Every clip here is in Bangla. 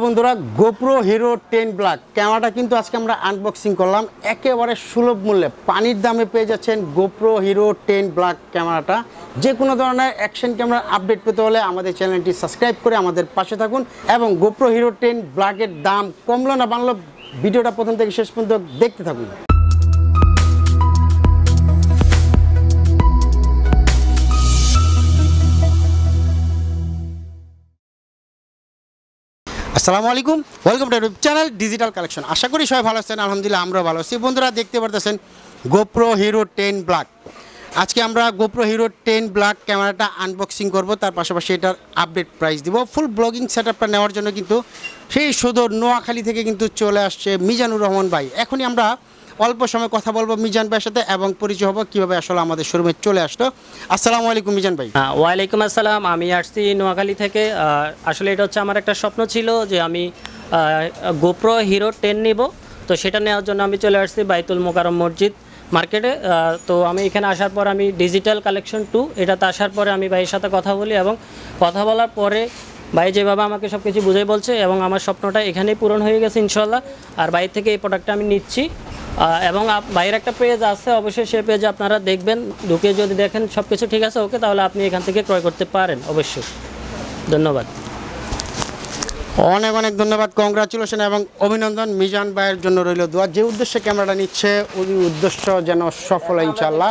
বন্ধুরা গোপ্রো হিরো 10 ব্ল্যাক ক্যামেরাটা কিন্তু আজকে আমরা আনবক্সিং করলাম একেবারে সুলভ মূল্যে পানির দামে পেয়ে যাচ্ছেন গোপ্রো হিরো 10 ব্ল্যাক ক্যামেরাটা। যে কোনো ধরনের অ্যাকশন ক্যামেরার আপডেট পেতে হলে আমাদের চ্যানেলটি সাবস্ক্রাইব করে আমাদের পাশে থাকুন এবং গোপ্রো হিরো 10 ব্ল্যাকের দাম কমলো না বাড়লো ভিডিওটা প্রথম থেকে শেষ পর্যন্ত দেখতে থাকুন। আসসালামু আলাইকুম, welcome to YouTube channel digital collection. আশা করি সবাই ভালো আছেন, আলহামদুলিল্লাহ আমরাও ভালো আছি। বন্ধুরা দেখতে পারতেছেন গোপ্রো হিরো 10 ব্ল্যাক। আজকে আমরা গোপ্রো হিরো 10 ব্ল্যাক ক্যামেরাটা আনবক্সিং করব, তার পাশাপাশি এটার আপডেট প্রাইস দিব। ফুল ব্লগিং সেটআপটা নেওয়ার জন্য কিন্তু সেই সুদূর নোয়াখালী থেকে কিন্তু চলে আসছে মিজানুর রহমান ভাই। এখনই আমরা অল্প সময় কথা বলবো মিজান ভাইয়ের সাথে এবং পরিচয় হবো কীভাবে আসলে আমাদের শোরুমে চলে আসলো। আসসালামু আলাইকুম মিজান ভাই। ওয়ালাইকুম আসসালাম, আমি আসছি নোয়াখালী থেকে। আসলে এটা হচ্ছে আমার একটা স্বপ্ন ছিল যে আমি গোপ্রো হিরো 10 নিব, তো সেটা নেওয়ার জন্য আমি চলে আসছি বাইতুল মোকাররম মসজিদ মার্কেটে। তো আমি এখানে আসার পর আমি ডিজিটাল কালেকশন 2 এটাতে আসার পরে আমি ভাইয়ের সাথে কথা বলি এবং কথা বলার পরে ভাই যেভাবে আমাকে সব কিছু বুঝাই বলছে এবং আমার স্বপ্নটা এখানেই পূরণ হয়ে গেছে ইনশাল্লাহ। আর বাইরে থেকে এই প্রোডাক্টটা আমি নিচ্ছি এবং বাইরের একটা পেজ আছে, অবশ্যই সেই পেজে আপনারা দেখবেন, ঢুকে যদি দেখেন সব কিছু ঠিক আছে ওকে, তাহলে আপনি এখান থেকে ক্রয় করতে পারেন অবশ্যই। ধন্যবাদ, অনেক অনেক ধন্যবাদ, কংগ্রাচুলেশন এবং অভিনন্দন। মিজান ভাইয়ের জন্য রইল দোয়া। যে উদ্দেশ্যে ক্যামেরাটা নিচ্ছে ওই উদ্দেশ্য যেন সফল হয় ইনশাআল্লাহ।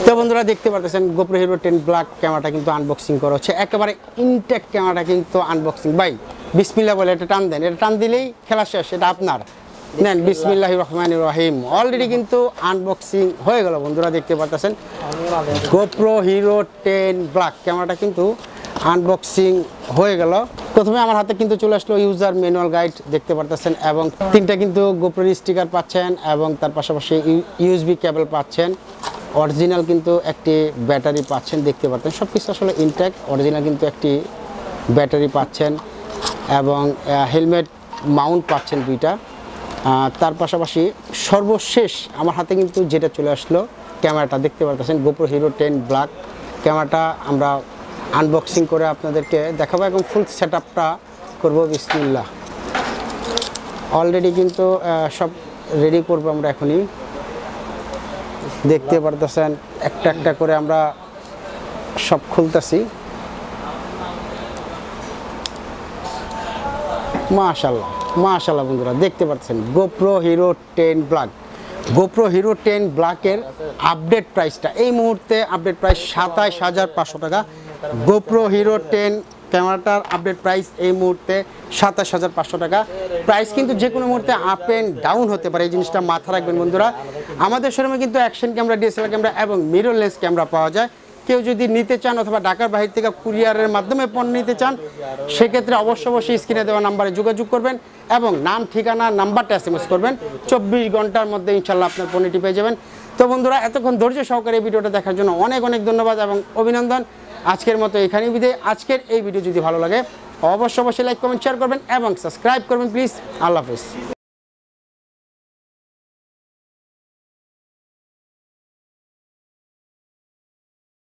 তো বন্ধুরা দেখতে পারতেছেন গোপ্রো হিরো 10 ব্ল্যাক ক্যামেরাটা কিন্তু আনবক্সিং করা হচ্ছে, একেবারে ইনটেক ক্যামেরাটা কিন্তু আনবক্সিং। ভাই বিসমিল্লাহ বলে এটা টান দেন, এটা টান দিলেই খেলা শেষ, এটা আপনার নেন। বিসমিল্লাহির রহমানির রহিম। অলরেডি কিন্তু আনবক্সিং হয়ে গেল বন্ধুরা, দেখতে পারতেছেন গোপ্রো হিরো 10 ব্ল্যাক ক্যামেরাটা কিন্তু আনবক্সিং হয়ে গেল। প্রথমে আমার হাতে কিন্তু চলে আসলো ইউজার ম্যানুয়াল গাইড, দেখতে পারতেছেন, এবং 3টা কিন্তু গোপ্রোর স্টিকার পাচ্ছেন এবং তার পাশাপাশি ইউএসবি কেবল পাচ্ছেন। অরিজিনাল কিন্তু একটি ব্যাটারি পাচ্ছেন, দেখতে পাচ্ছেন সব কিছু আসলে ইনটেক। অরিজিনাল কিন্তু একটি ব্যাটারি পাচ্ছেন এবং হেলমেট মাউন্ট পাচ্ছেন 2টা। তার পাশাপাশি সর্বশেষ আমার হাতে কিন্তু যেটা চলে আসলো ক্যামেরাটা, দেখতে পাচ্ছেন গোপ্রো হিরো 10 ব্ল্যাক ক্যামেরাটা আমরা আনবক্সিং করে আপনাদেরকে দেখাবো এবং ফুল সেটআপটা করব। বিসমিল্লাহ। অলরেডি কিন্তু সব রেডি করব আমরা এখনই, দেখতে পারতেছেন একটা একটা করে আমরা সব খুলতেছি। মাশাআল্লাহ মাশাআল্লাহ বন্ধুরা দেখতে পাচ্ছেন GoPro hero 10 black. GoPro hero 10 ব্ল্যাকের আপডেট প্রাইসটা এই মুহূর্তে আপডেট প্রাইস 27,500 টাকা। গোপ্রো হিরো 10 ক্যামেরাটার আপডেট প্রাইস এই মুহূর্তে 27,500 টাকা। প্রাইস কিন্তু যে কোনো মুহূর্তে আপ অ্যান্ড ডাউন হতে পারে, এই জিনিসটা মাথা রাখবেন বন্ধুরা। আমাদের শোরুমে কিন্তু অ্যাকশন ক্যামেরা, ডিএসএলআর ক্যামেরা এবং মিররলেস ক্যামেরা পাওয়া যায়। কেউ যদি নিতে চান অথবা ঢাকার বাইরে থেকে কুরিয়ারের মাধ্যমে পণ্য নিতে চান, সেক্ষেত্রে অবশ্যই স্ক্রিনে দেওয়া নাম্বারে যোগাযোগ করবেন এবং নাম ঠিকানা নাম্বারটা SMS করবেন। 24 ঘন্টার মধ্যে ইনশাল্লাহ আপনার পণ্যটি পেয়ে যাবেন। তো বন্ধুরা এতক্ষণ ধৈর্য সহকারে এই ভিডিওটা দেখার জন্য অনেক অনেক ধন্যবাদ এবং অভিনন্দন। আজকের মতো এখানেই বিদায়। আজকের এই ভিডিও যদি ভালো লাগে অবশ্যই লাইক কমেন্ট শেয়ার করবেন এবং সাবস্ক্রাইব করবেন প্লিজ। আল্লাহ হাফেজ।